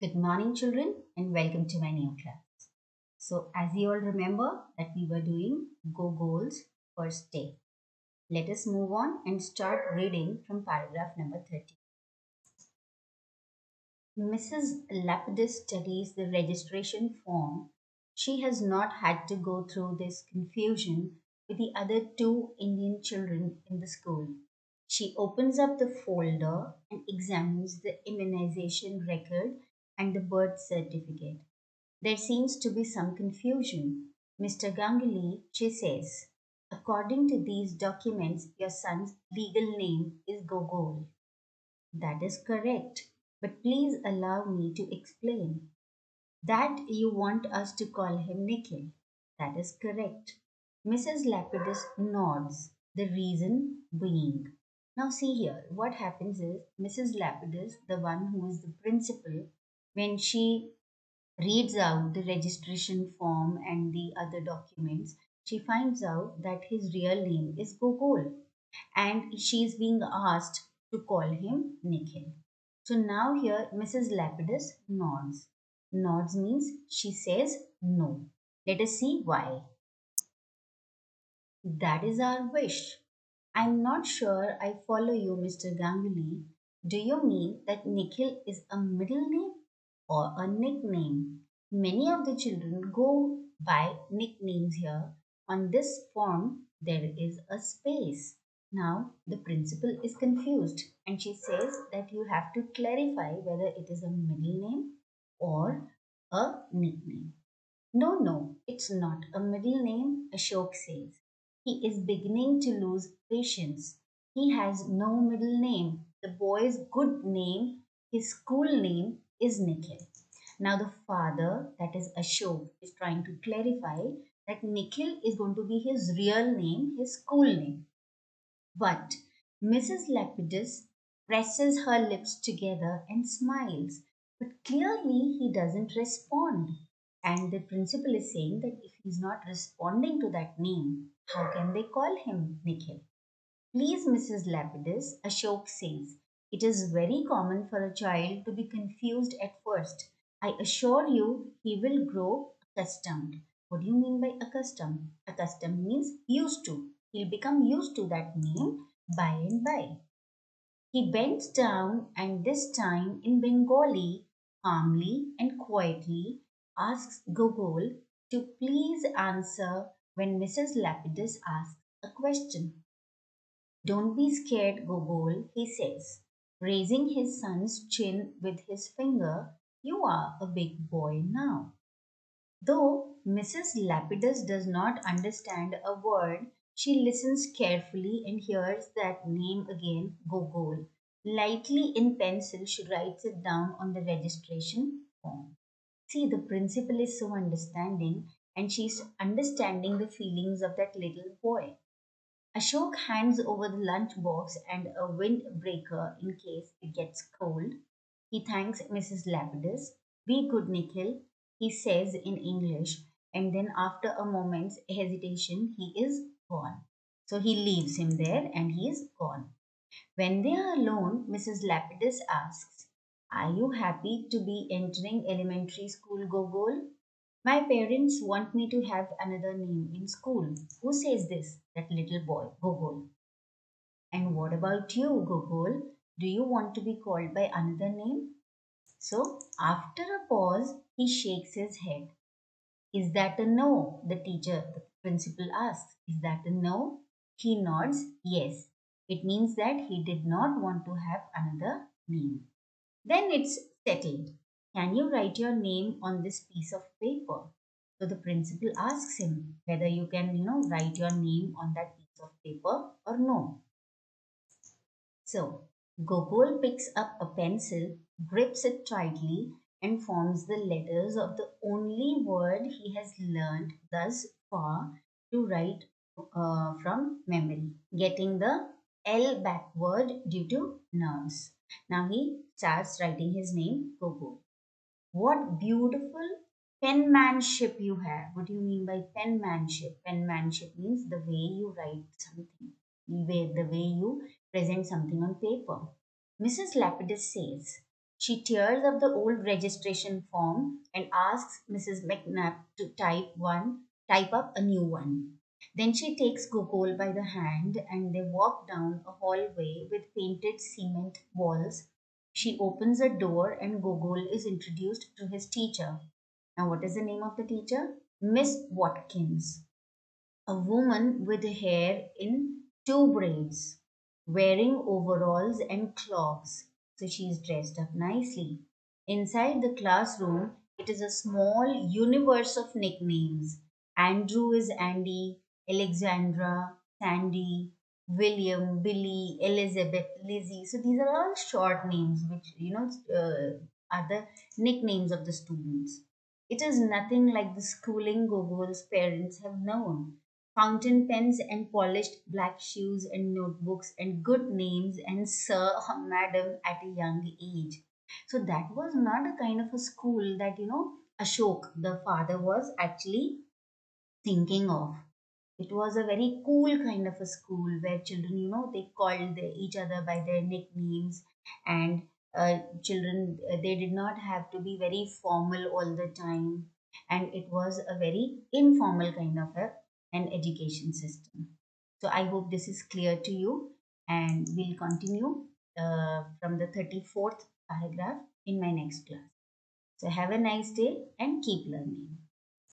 Good morning, children, and welcome to my new class. So, as you all remember, that we were doing Gogol's first day. Let us move on and start reading from paragraph number 30. Mrs. Lapidus studies the registration form. She has not had to go through this confusion with the other two Indian children in the school. She opens up the folder and examines the immunization record and the birth certificate. There seems to be some confusion. Mr. Ganguly, she says, according to these documents, your son's legal name is Gogol. That is correct, but please allow me to explain. That you want us to call him Nikhil. That is correct. Mrs. Lapidus nods, the reason being. Now, see here, what happens is Mrs. Lapidus, the one who is the principal, when she reads out the registration form and the other documents, she finds out that his real name is Gogol and she is being asked to call him Nikhil. So now here Mrs. Lapidus nods. Nods means she says no. Let us see why. That is our wish. I'm not sure I follow you, Mr. Ganguly. Do you mean that Nikhil is a middle name or a nickname? Many of the children go by nicknames here. On this form, there is a space. Now, the principal is confused and she says that you have to clarify whether it is a middle name or a nickname. No, no, it's not a middle name, Ashok says. He is beginning to lose patience. He has no middle name. The boy's good name, his school name, is Nikhil. Now, the father, that is Ashok, is trying to clarify that Nikhil is going to be his real name, his school name. But Mrs. Lapidus presses her lips together and smiles. But clearly he doesn't respond. And the principal is saying that if he's not responding to that name, how can they call him Nikhil? Please, Mrs. Lapidus, Ashok says, it is very common for a child to be confused at first. I assure you he will grow accustomed. What do you mean by accustomed? Accustomed means used to. He'll become used to that name by and by. He bends down and this time in Bengali, calmly and quietly asks Gogol to please answer when Mrs. Lapidus asks a question. Don't be scared, Gogol, he says, raising his son's chin with his finger. You are a big boy now. Though Mrs. Lapidus does not understand a word, she listens carefully and hears that name again, Gogol. Lightly in pencil, she writes it down on the registration form. See, the principal is so understanding and she's understanding the feelings of that little boy. Ashok hands over the lunch box and a windbreaker in case it gets cold. He thanks Mrs. Lapidus. Be good, Nikhil, he says in English, and then after a moment's hesitation, he is gone. So he leaves him there and he is gone. When they are alone, Mrs. Lapidus asks, are you happy to be entering elementary school, Gogol? My parents want me to have another name in school. Who says this? That little boy, Gogol. And what about you, Gogol? Do you want to be called by another name? So, after a pause, he shakes his head. Is that a no? The principal asks. Is that a no? He nods, yes. It means that he did not want to have another name. Then it's settled. Can you write your name on this piece of paper? So the principal asks him whether you can, write your name on that piece of paper or no. So Gogol picks up a pencil, grips it tightly, and forms the letters of the only word he has learned thus far to write from memory, getting the L backward due to nerves. Now he starts writing his name, Gogol. What beautiful penmanship you have. What do you mean by penmanship? Penmanship means the way you write something, the way you present something on paper. Mrs. Lapidus says, She tears up the old registration form and asks Mrs. McNabb to type up a new one. Then she takes Gogol by the hand and they walk down a hallway with painted cement walls. She opens a door and Gogol is introduced to his teacher. Now, what is the name of the teacher? Miss Watkins, a woman with hair in two braids, wearing overalls and clogs. So she is dressed up nicely. Inside the classroom, it is a small universe of nicknames. Andrew is Andy, Alexandra, Sandy, William, Billy, Elizabeth, Lizzie. So these are all short names, which are the nicknames of the students. It is nothing like the schooling Gogol's parents have known. Fountain pens and polished black shoes and notebooks and good names and sir or madam at a young age. So that was not a kind of a school that, Ashok, the father, was actually thinking of. It was a very cool kind of a school where children, they called each other by their nicknames, and children, they did not have to be very formal all the time. And it was a very informal kind of an education system. So I hope this is clear to you, and we'll continue from the 34th paragraph in my next class. So have a nice day and keep learning.